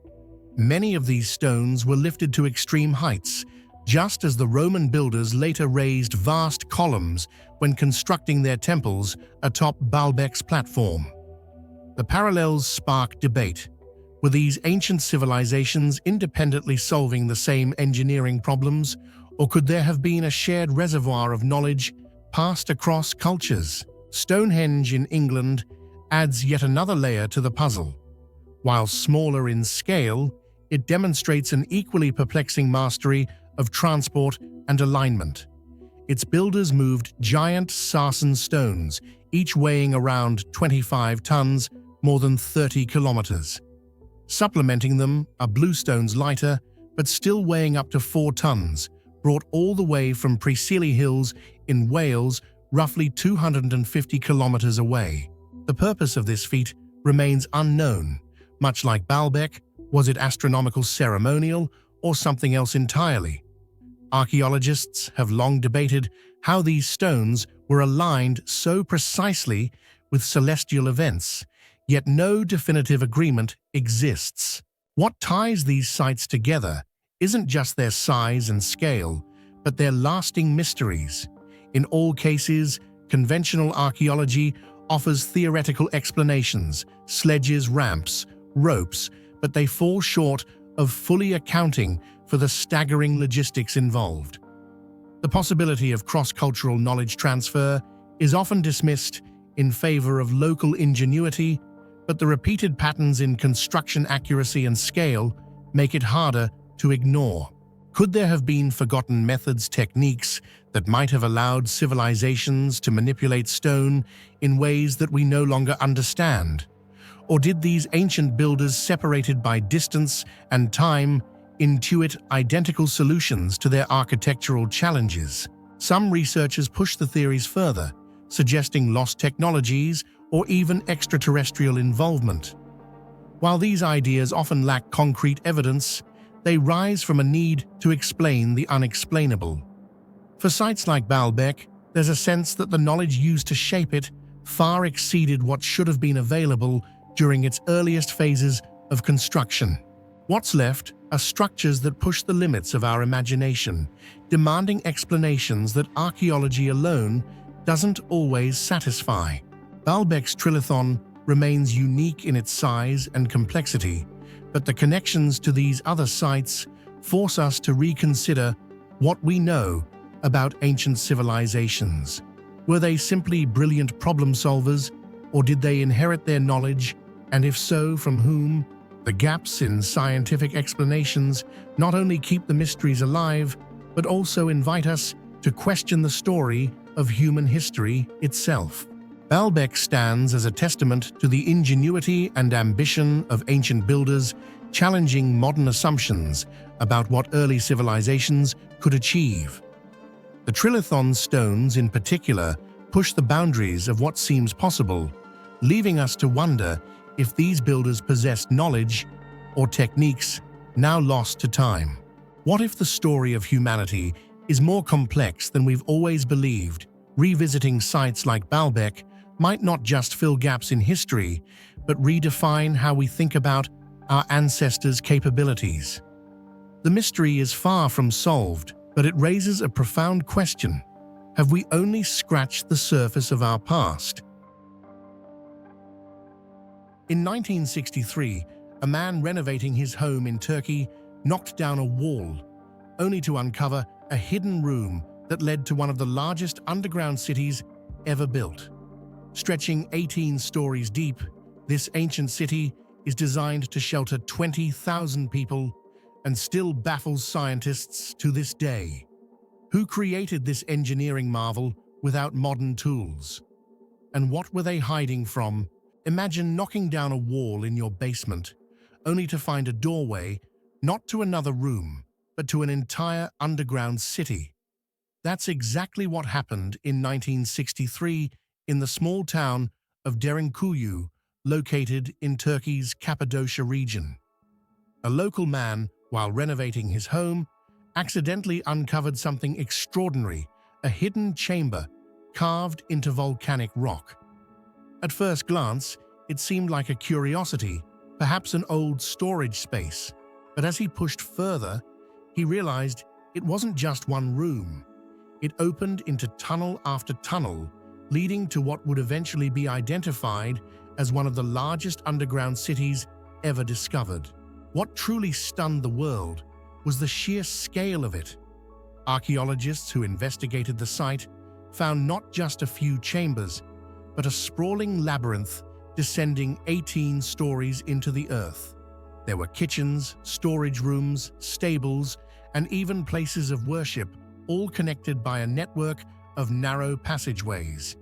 many of these stones were lifted to extreme heights, just as the Roman builders later raised vast columns when constructing their temples atop Baalbek's platform. The parallels spark debate. Were these ancient civilizations independently solving the same engineering problems, or could there have been a shared reservoir of knowledge passed across cultures? Stonehenge in England adds yet another layer to the puzzle. While smaller in scale, it demonstrates an equally perplexing mastery of transport and alignment. Its builders moved giant sarsen stones, each weighing around 25 tons, more than 30 kilometers. Supplementing them are bluestones lighter, but still weighing up to 4 tons, brought all the way from Preseli Hills in Wales, roughly 250 kilometers away. The purpose of this feat remains unknown. Much like Baalbek, was it astronomical ceremonial or something else entirely? Archaeologists have long debated how these stones were aligned so precisely with celestial events, yet no definitive agreement exists. What ties these sites together isn't just their size and scale, but their lasting mysteries. In all cases, conventional archaeology offers theoretical explanations, sledges, ramps, ropes, but they fall short of fully accounting for the staggering logistics involved. The possibility of cross-cultural knowledge transfer is often dismissed in favor of local ingenuity, but the repeated patterns in construction accuracy and scale make it harder to ignore. Could there have been forgotten methods, techniques that might have allowed civilizations to manipulate stone in ways that we no longer understand? Or did these ancient builders, separated by distance and time, intuit identical solutions to their architectural challenges? Some researchers push the theories further, suggesting lost technologies or even extraterrestrial involvement. While these ideas often lack concrete evidence, they rise from a need to explain the unexplainable. For sites like Baalbek, there's a sense that the knowledge used to shape it far exceeded what should have been available during its earliest phases of construction. What's left are structures that push the limits of our imagination, demanding explanations that archaeology alone doesn't always satisfy. Baalbek's trilithon remains unique in its size and complexity, but the connections to these other sites force us to reconsider what we know about ancient civilizations. Were they simply brilliant problem solvers, or did they inherit their knowledge, and if so, from whom? The gaps in scientific explanations not only keep the mysteries alive, but also invite us to question the story of human history itself. Baalbek stands as a testament to the ingenuity and ambition of ancient builders, challenging modern assumptions about what early civilizations could achieve. The trilithon stones, in particular, push the boundaries of what seems possible, leaving us to wonder if these builders possessed knowledge or techniques now lost to time. What if the story of humanity is more complex than we've always believed? Revisiting sites like Baalbek might not just fill gaps in history, but redefine how we think about our ancestors' capabilities. The mystery is far from solved, but it raises a profound question. Have we only scratched the surface of our past? In 1963, a man renovating his home in Turkey knocked down a wall, only to uncover a hidden room that led to one of the largest underground cities ever built. Stretching 18 stories deep, this ancient city is designed to shelter 20,000 people and still baffles scientists to this day. Who created this engineering marvel without modern tools? And what were they hiding from? Imagine knocking down a wall in your basement, only to find a doorway, not to another room, but to an entire underground city. That's exactly what happened in 1963 in the small town of Derinkuyu, located in Turkey's Cappadocia region. A local man, while renovating his home, accidentally uncovered something extraordinary, a hidden chamber carved into volcanic rock. At first glance, it seemed like a curiosity, perhaps an old storage space, but as he pushed further, he realized it wasn't just one room. It opened into tunnel after tunnel, leading to what would eventually be identified as one of the largest underground cities ever discovered. What truly stunned the world was the sheer scale of it. Archaeologists who investigated the site found not just a few chambers, but a sprawling labyrinth descending 18 stories into the earth. There were kitchens, storage rooms, stables, and even places of worship, all connected by a network of narrow passageways.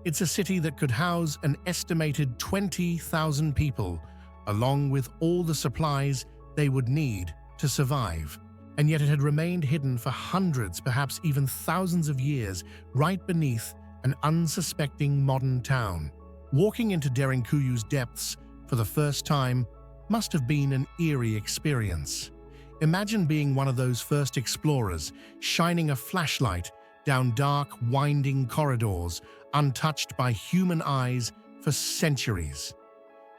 It's a city that could house an estimated 20,000 people, along with all the supplies they would need to survive. And yet it had remained hidden for hundreds, perhaps even thousands of years, right beneath an unsuspecting modern town. Walking into Derinkuyu's depths for the first time must have been an eerie experience. Imagine being one of those first explorers, shining a flashlight down dark, winding corridors, untouched by human eyes for centuries.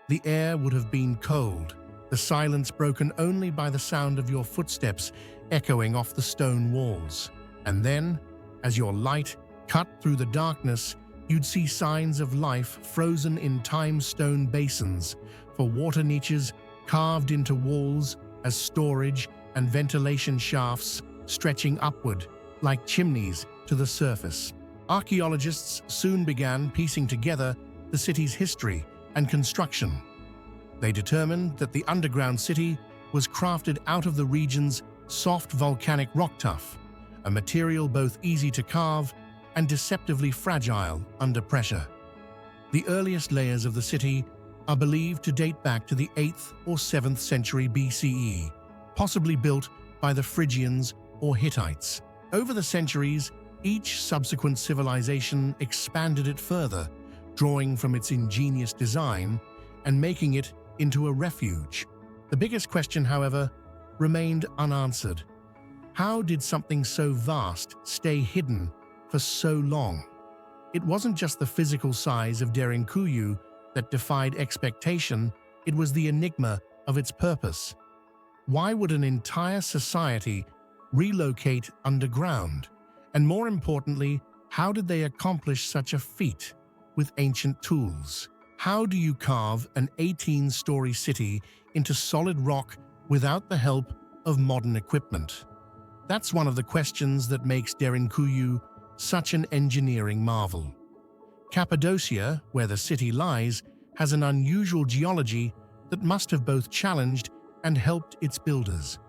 The air would have been cold, the silence broken only by the sound of your footsteps echoing off the stone walls. And then, as your light cut through the darkness, you'd see signs of life frozen in time-stone basins, for water niches carved into walls as storage and ventilation shafts stretching upward like chimneys to the surface. Archaeologists soon began piecing together the city's history and construction. They determined that the underground city was crafted out of the region's soft volcanic rock tuff, a material both easy to carve and deceptively fragile under pressure. The earliest layers of the city are believed to date back to the 8th or 7th century BCE, possibly built by the Phrygians or Hittites. Over the centuries, each subsequent civilization expanded it further, drawing from its ingenious design and making it into a refuge. The biggest question, however, remained unanswered. How did something so vast stay hidden for so long? It wasn't just the physical size of Derinkuyu that defied expectation, it was the enigma of its purpose. Why would an entire society relocate underground? And more importantly, how did they accomplish such a feat with ancient tools? How do you carve an 18-story city into solid rock without the help of modern equipment? That's one of the questions that makes Derinkuyu such an engineering marvel. Cappadocia, where the city lies, has an unusual geology that must have both challenged and helped its builders.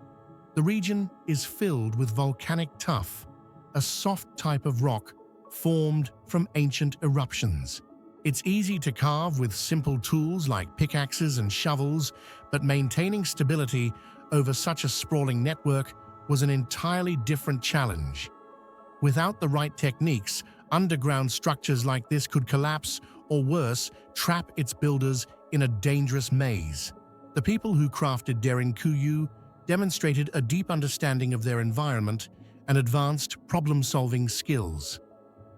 The region is filled with volcanic tuff, a soft type of rock formed from ancient eruptions. It's easy to carve with simple tools like pickaxes and shovels, but maintaining stability over such a sprawling network was an entirely different challenge. Without the right techniques, underground structures like this could collapse or worse, trap its builders in a dangerous maze. The people who crafted Derinkuyu demonstrated a deep understanding of their environment and advanced problem-solving skills.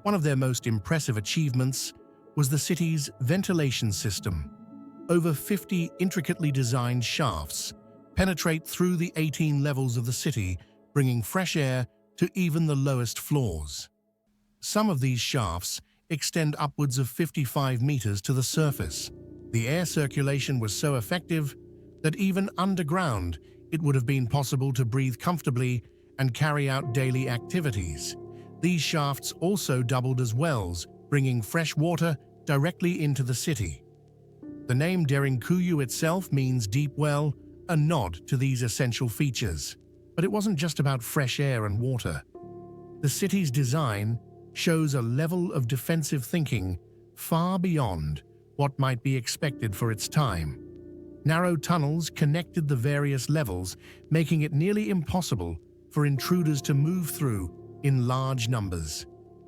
One of their most impressive achievements was the city's ventilation system. Over 50 intricately designed shafts penetrate through the 18 levels of the city, bringing fresh air to even the lowest floors. Some of these shafts extend upwards of 55 meters to the surface. The air circulation was so effective that even underground it would have been possible to breathe comfortably and carry out daily activities. These shafts also doubled as wells, bringing fresh water directly into the city. The name Derinkuyu itself means deep well, a nod to these essential features. But it wasn't just about fresh air and water. The city's design shows a level of defensive thinking far beyond what might be expected for its time. Narrow tunnels connected the various levels, making it nearly impossible for intruders to move through in large numbers.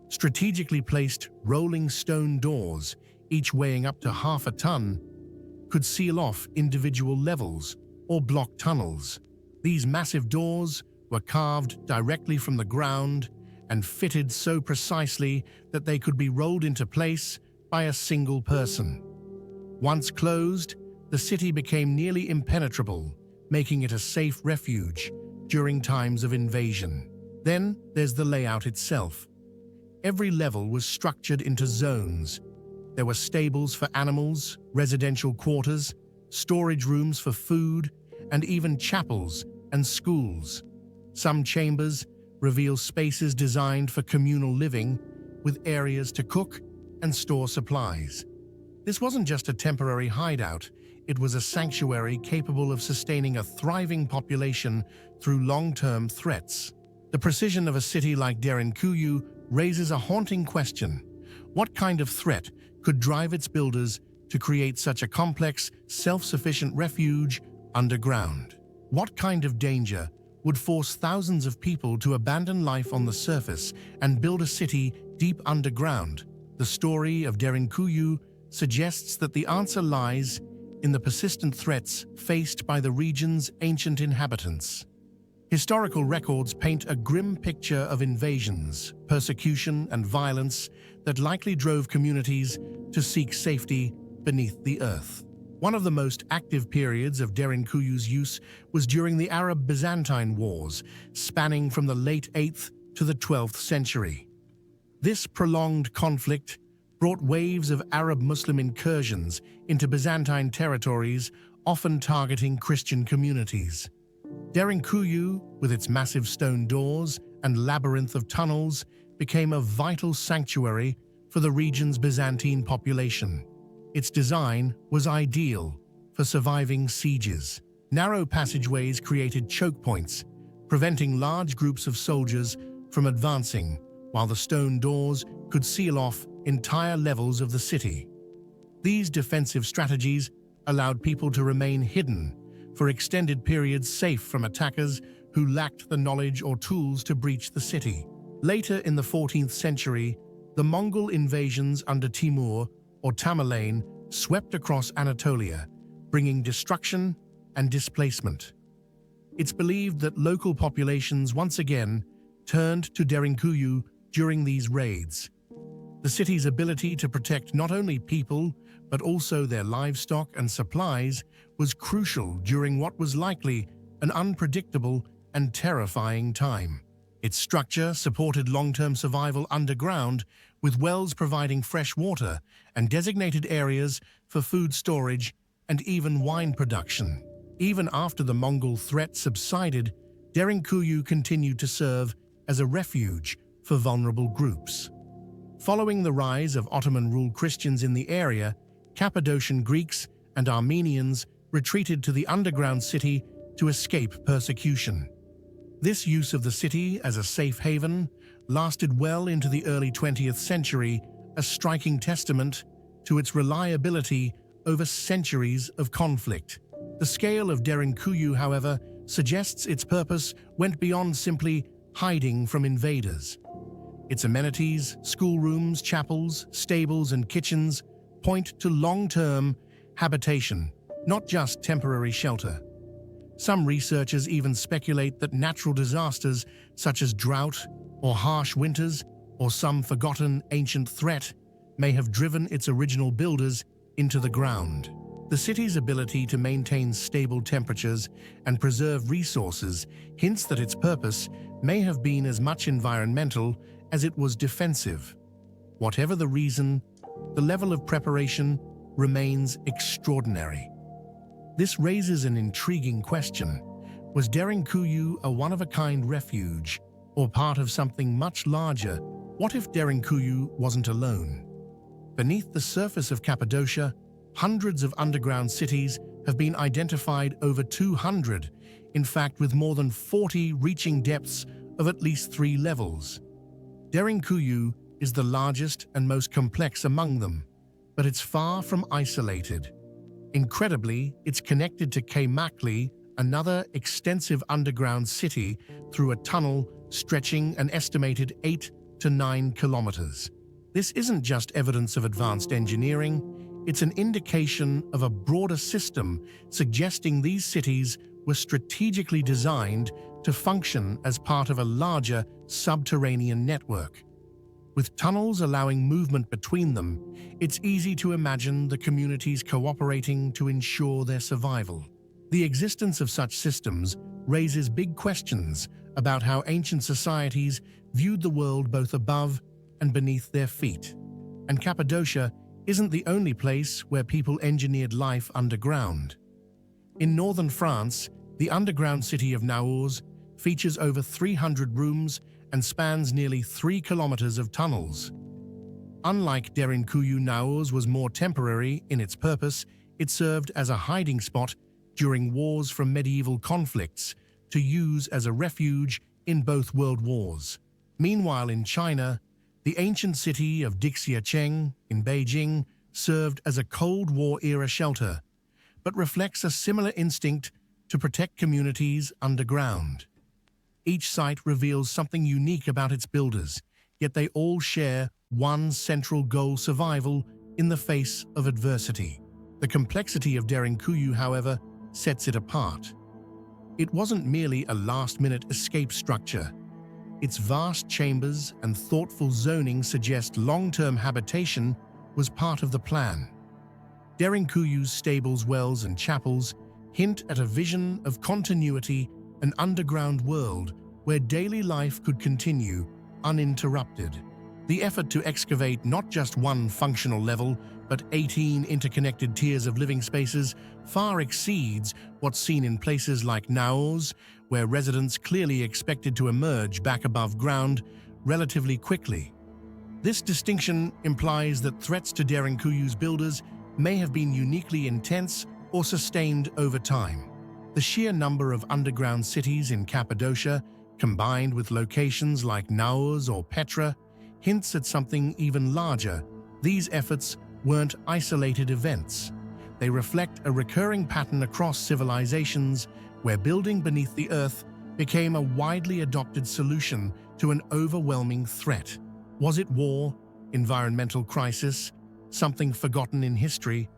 Strategically placed rolling stone doors, each weighing up to half a ton, could seal off individual levels or block tunnels. These massive doors were carved directly from the ground and fitted so precisely that they could be rolled into place by a single person. Once closed, the city became nearly impenetrable, making it a safe refuge during times of invasion. Then there's the layout itself. Every level was structured into zones. There were stables for animals, residential quarters, storage rooms for food, and even chapels and schools. Some chambers reveal spaces designed for communal living, with areas to cook and store supplies. This wasn't just a temporary hideout, it was a sanctuary capable of sustaining a thriving population through long-term threats. The precision of a city like Derinkuyu raises a haunting question. What kind of threat could drive its builders to create such a complex, self-sufficient refuge underground? What kind of danger would force thousands of people to abandon life on the surface and build a city deep underground? The story of Derinkuyu suggests that the answer lies in the persistent threats faced by the region's ancient inhabitants. Historical records paint a grim picture of invasions, persecution, and violence that likely drove communities to seek safety beneath the earth. One of the most active periods of Derinkuyu's use was during the Arab-Byzantine Wars, spanning from the late 8th to the 12th century. This prolonged conflict brought waves of Arab-Muslim incursions into Byzantine territories, often targeting Christian communities. Derinkuyu, with its massive stone doors and labyrinth of tunnels, became a vital sanctuary for the region's Byzantine population. Its design was ideal for surviving sieges. Narrow passageways created choke points, preventing large groups of soldiers from advancing, while the stone doors could seal off entire levels of the city. These defensive strategies allowed people to remain hidden for extended periods, safe from attackers who lacked the knowledge or tools to breach the city. Later in the 14th century, the Mongol invasions under Timur or Tamerlane swept across Anatolia, bringing destruction and displacement. It's believed that local populations once again turned to Derinkuyu during these raids. The city's ability to protect not only people, but also their livestock and supplies was crucial during what was likely an unpredictable and terrifying time. Its structure supported long-term survival underground, with wells providing fresh water and designated areas for food storage and even wine production. Even after the Mongol threat subsided, Derinkuyu continued to serve as a refuge for vulnerable groups. Following the rise of Ottoman-ruled Christians in the area, Cappadocian Greeks and Armenians retreated to the underground city to escape persecution. This use of the city as a safe haven lasted well into the early 20th century, a striking testament to its reliability over centuries of conflict. The scale of Derinkuyu, however, suggests its purpose went beyond simply hiding from invaders. Its amenities, schoolrooms, chapels, stables, and kitchens point to long-term habitation, not just temporary shelter. Some researchers even speculate that natural disasters such as drought or harsh winters or some forgotten ancient threat may have driven its original builders into the ground. The city's ability to maintain stable temperatures and preserve resources hints that its purpose may have been as much environmental as it was defensive. Whatever the reason, the level of preparation remains extraordinary. This raises an intriguing question. Was Derinkuyu a one-of-a-kind refuge or part of something much larger? What if Derinkuyu wasn't alone? Beneath the surface of Cappadocia, Hundreds of underground cities have been identified, over 200, in fact, with more than 40 reaching depths of at least 3 levels. Derinkuyu is the largest and most complex among them, but it's far from isolated. Incredibly, it's connected to Keimakli, another extensive underground city, through a tunnel stretching an estimated 8 to 9 kilometers. This isn't just evidence of advanced engineering, it's an indication of a broader system suggesting these cities were strategically designed to function as part of a larger subterranean network. With tunnels allowing movement between them, it's easy to imagine the communities cooperating to ensure their survival. The existence of such systems raises big questions about how ancient societies viewed the world both above and beneath their feet. And Cappadocia isn't the only place where people engineered life underground. In northern France, the underground city of Naours features over 300 rooms and spans nearly 3 kilometers of tunnels. Unlike Derinkuyu, Naours was more temporary in its purpose. It served as a hiding spot during wars from medieval conflicts, to use as a refuge in both world wars. Meanwhile, in China, the ancient city of Dixiacheng in Beijing served as a Cold War-era shelter, but reflects a similar instinct to protect communities underground. Each site reveals something unique about its builders, yet they all share one central goal: survival in the face of adversity. The complexity of Derinkuyu, however, sets it apart. It wasn't merely a last-minute escape structure. Its vast chambers and thoughtful zoning suggest long-term habitation was part of the plan. Derinkuyu's stables, wells, and chapels hint at a vision of continuity, an underground world where daily life could continue uninterrupted. The effort to excavate not just one functional level, but 18 interconnected tiers of living spaces far exceeds what's seen in places like Naours, where residents clearly expected to emerge back above ground relatively quickly. This distinction implies that threats to Derinkuyu's builders may have been uniquely intense or sustained over time. The sheer number of underground cities in Cappadocia, combined with locations like Naours or Petra, hints at something even larger. These efforts weren't isolated events. They reflect a recurring pattern across civilizations where building beneath the earth became a widely adopted solution to an overwhelming threat. Was it war, environmental crisis, something forgotten in history?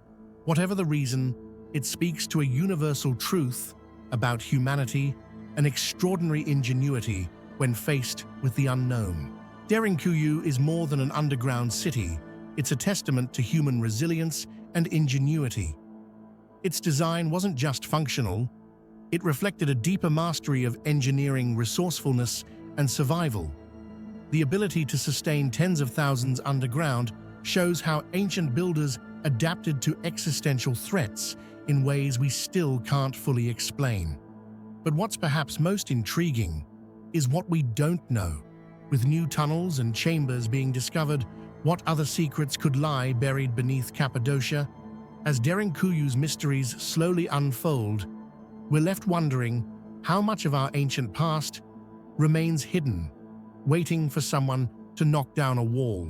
Whatever the reason, it speaks to a universal truth about humanity, an extraordinary ingenuity when faced with the unknown. Derinkuyu is more than an underground city. It's a testament to human resilience and ingenuity. Its design wasn't just functional, it reflected a deeper mastery of engineering, resourcefulness, and survival. The ability to sustain tens of thousands underground shows how ancient builders adapted to existential threats in ways we still can't fully explain. But what's perhaps most intriguing is what we don't know. With new tunnels and chambers being discovered, what other secrets could lie buried beneath Cappadocia? As Derinkuyu's mysteries slowly unfold, we're left wondering how much of our ancient past remains hidden, waiting for someone to knock down a wall.